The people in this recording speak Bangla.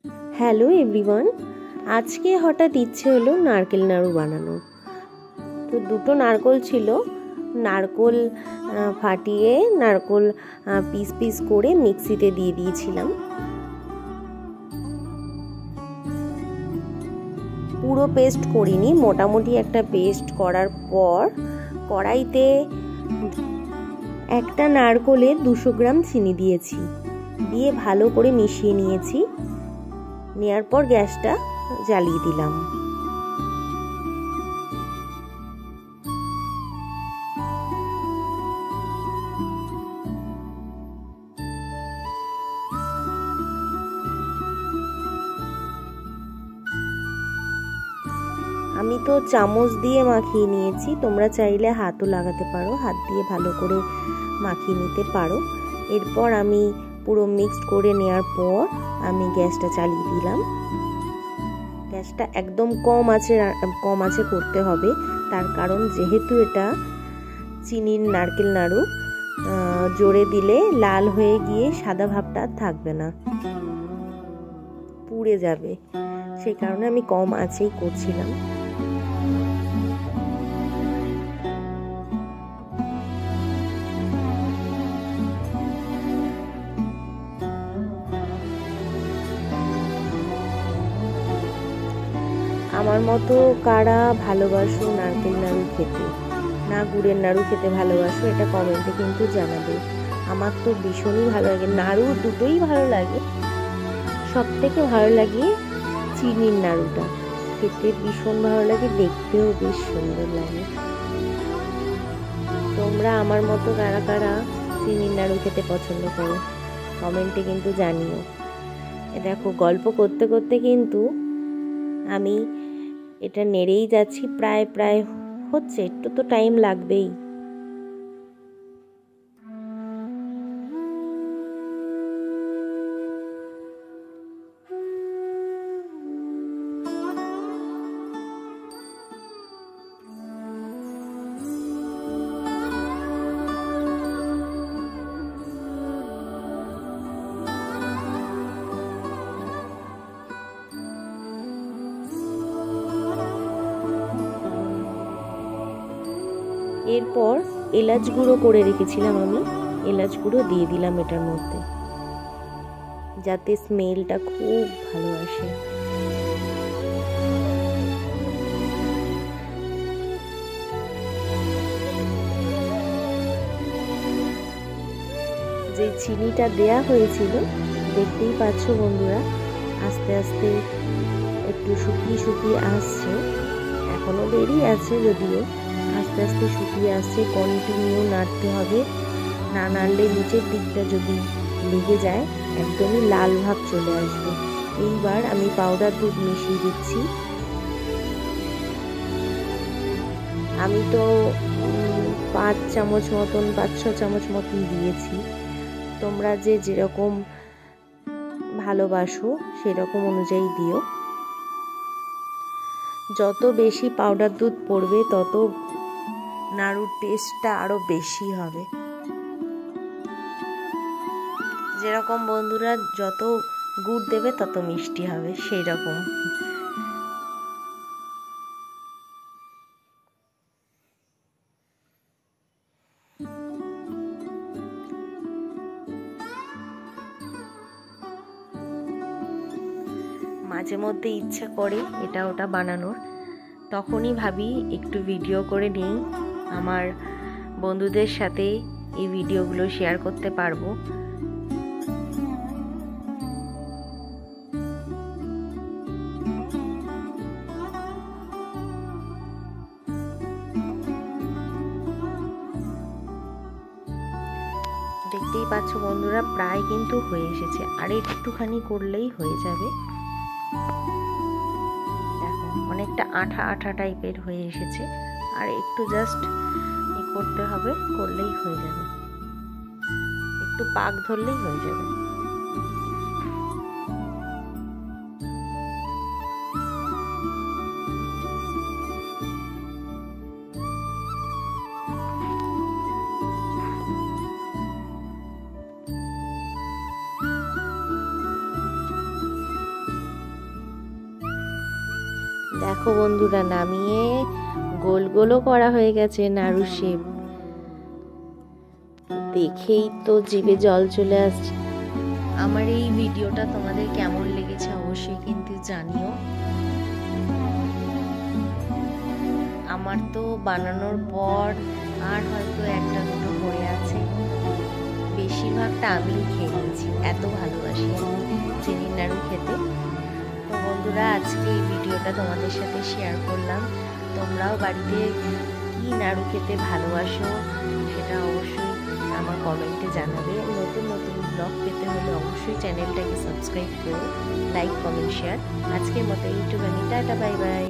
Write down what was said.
হ্যালো এভরিওয়ান, আজকে হঠাৎ ইচ্ছে হলো নারকেল নাড়ু বানানোর। তো দুটো নারকেল ছিল, নারকেল ফাটিয়ে নারকেল পিস পিস করে মিক্সিতে দিয়ে দিয়েছিলাম। পুরো পেস্ট করিনি, মোটামুটি একটা পেস্ট করার পর কড়াইতে একটা নারকেলে 200 গ্রাম চিনি দিয়েছি, দিয়ে ভালো করে মিশিয়ে নিয়েছি। নেওয়ার পর গ্যাসটা জ্বালিয়ে দিলাম। আমি তো চামচ দিয়ে মাখিয়ে নিয়েছি, তোমরা চাইলে হাতও লাগাতে পারো, হাত দিয়ে ভালো করে মাখিয়ে নিতে পারো। এরপর আমি পুরো মিক্সড করে নেওয়ার পর আমি গ্যাসটা চালিয়ে দিলাম। গ্যাসটা একদম কম আঁচে করতে হবে, তার কারণ যেহেতু এটা চিনির নারকেল নাড়ু, জোরে দিলে লাল হয়ে গিয়ে সাদা ভাবটা থাকবে না, পুড়ে যাবে। সেই কারণে আমি কম আঁচেই করছিলাম। আমার মতো কারা ভালোবাসো নারকেল নাড়ু খেতে, না গুড়ের নাড়ু খেতে ভালোবাসো, এটা কমেন্টে কিন্তু জানাবে। আমার তো ভীষণই ভালো লাগে, নাড়ু দুটোই ভালো লাগে, সব থেকে ভালো লাগে চিনির নাড়ুটা, খেতে ভীষণ ভালো লাগে, দেখতেও বেশ সুন্দর লাগে। তোমরা আমার মতো কারা কারা চিনির নাড়ু খেতে পছন্দ করো কমেন্টে কিন্তু জানিও। দেখো, গল্প করতে করতে কিন্তু আমি এটা নেড়েই যাচ্ছি, প্রায় প্রায় হচ্ছে, একটু তো টাইম লাগবেই। এরপর এলাচ গুঁড়ো করে রেখেছিলাম আমি, এলাচ গুঁড়ো দিয়ে দিলাম এটার মধ্যে, যাতে স্মেলটা খুব ভালো আসে। যে চিনিটা দেয়া হয়েছিল, দেখতেই পাচ্ছ বন্ধুরা, আস্তে আস্তে একটু শুকিয়ে শুকিয়ে আসছে, এখনো দেরি আছে যদিও, আস্তে আস্তে শুকিয়ে আসছে। কন্টিনিউ নাড়তে হবে, না নাড়লে নিচের দিকটা যদি লেগে যায় একদমই লাল ভাব চলে আসবে। এইবার আমি পাউডার দুধ মিশিয়ে দিচ্ছি। আমি তো 5 চামচ মতন, 5-6 চামচ মতন দিয়েছি। তোমরা যে যেরকম ভালোবাসো সেরকম অনুযায়ী দিও। যত বেশি পাউডার দুধ পড়বে তত নাড়ুর টেস্টটা আরো বেশি হবে। যেরকম বন্ধুরা যত গুড় দেবে তত মিষ্টি হবে, সেই রকম। মাঝে মধ্যে ইচ্ছা করে এটা ওটা বানানোর, তখনই ভাবি একটু ভিডিও করে নিই, আমার বন্ধুদের সাথে এই ভিডিওগুলো শেয়ার করতে পারবো। দেখতেই পাচ্ছ বন্ধুরা, প্রায় কিন্তু হয়ে এসেছে, আর একটুখানি করলেই হয়ে যাবে। দেখো, অনেকটা আঠা আঠা টাইপের হয়ে এসেছে, আর একটু জাস্ট করতে হবে, করলেই হয়ে যাবে, একটু পাক ধরলেই হয়ে যাবে। দেখো বন্ধুরা, নামিয়ে গোল গোলও করা হয়ে গেছে নাড়ু শেপ। দেখেই তো জিভে জল চলে আসছে। আমার এই ভিডিওটা তোমাদের কেমন লেগেছে অবশ্যই কিন্তু জানিও। আমার তো বানানোর পর আর হয়তো একটা দুটো পড়ে আছে, বেশিরভাগটা আমি খেয়ে নিয়েছি, এত ভালোবাসি চিনির নাড়ু খেতে। তো বন্ধুরা, আজকে এই ভিডিওটা তোমাদের সাথে শেয়ার করলাম। তোমরাও বাড়িতে কি নাড়ু খেতে ভালোবাসো সেটা অবশ্যই আমার কমেন্টে জানাবে। নতুন নতুন ব্লগ পেতে হলে অবশ্যই চ্যানেলটাকে সাবস্ক্রাইব করো, লাইক কমেন্ট শেয়ার। আজকের মতো এইটুখানি, টাটা বাই বাই।